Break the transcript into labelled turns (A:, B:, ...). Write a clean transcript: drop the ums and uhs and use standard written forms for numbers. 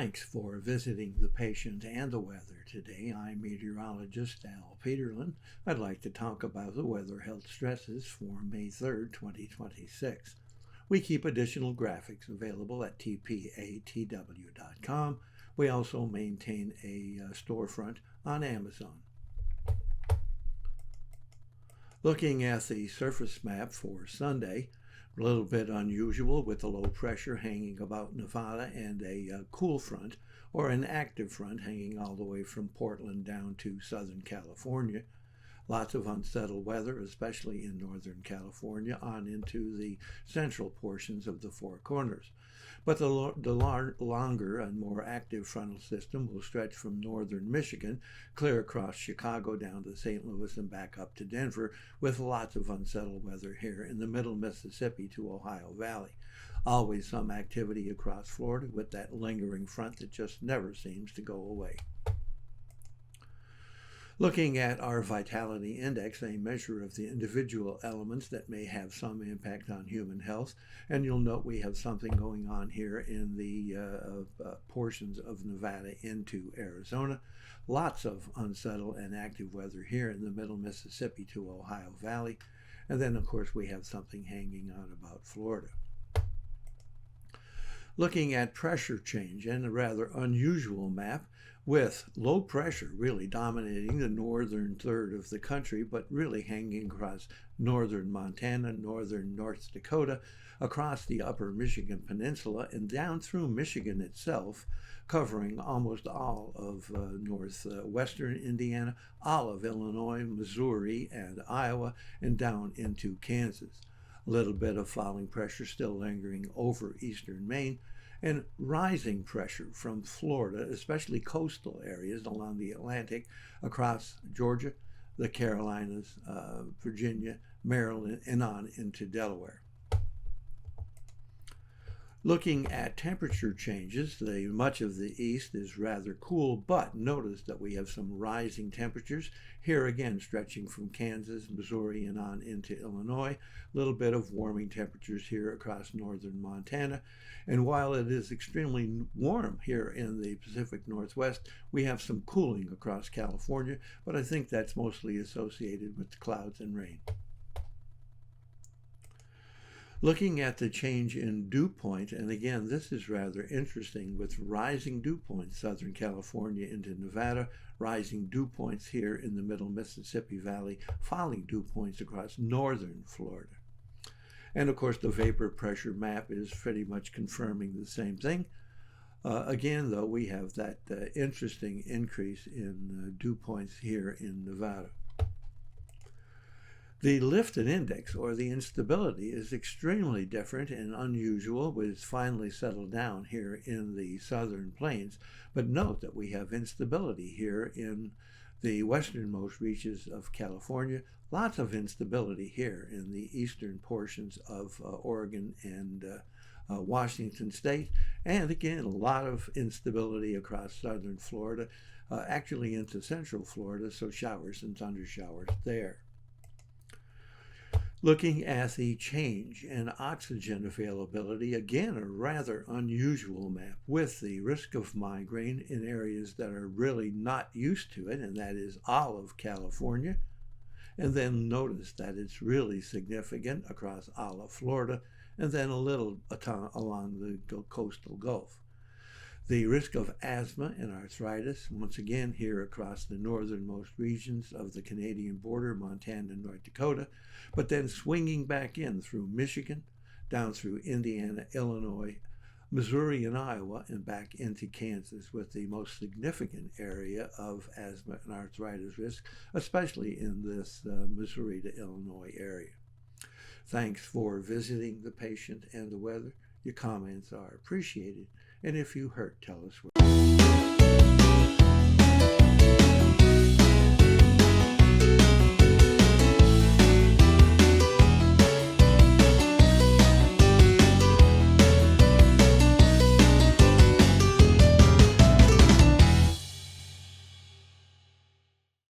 A: Thanks for visiting the patient and the weather today. I'm meteorologist Al Peterlin. I'd like to talk about the weather health stresses for May 3rd, 2026. We keep additional graphics available at tpatw.com. We also maintain a storefront on Amazon. Looking at the surface map for Sunday, a little bit unusual with the low pressure hanging about Nevada and a cool front or an active front hanging all the way from Portland down to Southern California. Lots of unsettled weather, especially in Northern California, on into the central portions of the Four Corners. But the longer and more active frontal system will stretch from northern Michigan, clear across Chicago down to St. Louis and back up to Denver, with lots of unsettled weather here in the middle Mississippi to Ohio Valley. Always some activity across Florida with that lingering front that just never seems to go away. Looking at our vitality index, a measure of the individual elements that may have some impact on human health, and you'll note we have something going on here in the portions of Nevada into Arizona. Lots of unsettled and active weather here in the middle Mississippi to Ohio Valley, and then of course we have something hanging on about Florida. Looking at pressure change and a rather unusual map with low pressure really dominating the northern third of the country, but really hanging across northern Montana, northern North Dakota, across the upper Michigan Peninsula and down through Michigan itself, covering almost all of northwestern Indiana, all of Illinois, Missouri, and Iowa, and down into Kansas. A little bit of falling pressure still lingering over eastern Maine, and rising pressure from Florida, especially coastal areas along the Atlantic, across Georgia, the Carolinas, Virginia, Maryland, and on into Delaware. Looking at temperature changes, much of the east is rather cool, but notice that we have some rising temperatures here again stretching from Kansas, Missouri, and on into Illinois. A little bit of warming temperatures here across northern Montana. And while it is extremely warm here in the Pacific Northwest, we have some cooling across California, but I think that's mostly associated with the clouds and rain. Looking at the change in dew point, and again, this is rather interesting with rising dew points, Southern California into Nevada, rising dew points here in the middle Mississippi Valley, falling dew points across northern Florida. And of course, the vapor pressure map is pretty much confirming the same thing. Again, though, we have that interesting increase in dew points here in Nevada. The lifted index, or the instability, is extremely different and unusual, but it's finally settled down here in the southern plains. But note that we have instability here in the westernmost reaches of California. Lots of instability here in the eastern portions of Oregon and Washington state. And again, a lot of instability across southern Florida, actually into central Florida, so showers and thundershowers there. Looking at the change in oxygen availability, again, a rather unusual map with the risk of migraine in areas that are really not used to it, and that is all of California. And then notice that it's really significant across all of Florida, and then a little along the coastal Gulf. The risk of asthma and arthritis, once again here across the northernmost regions of the Canadian border, Montana and North Dakota, but then swinging back in through Michigan, down through Indiana, Illinois, Missouri and Iowa, and back into Kansas, with the most significant area of asthma and arthritis risk, especially in this Missouri to Illinois area. Thanks for visiting the patient and the weather. Your comments are appreciated. And if you hurt, tell us where.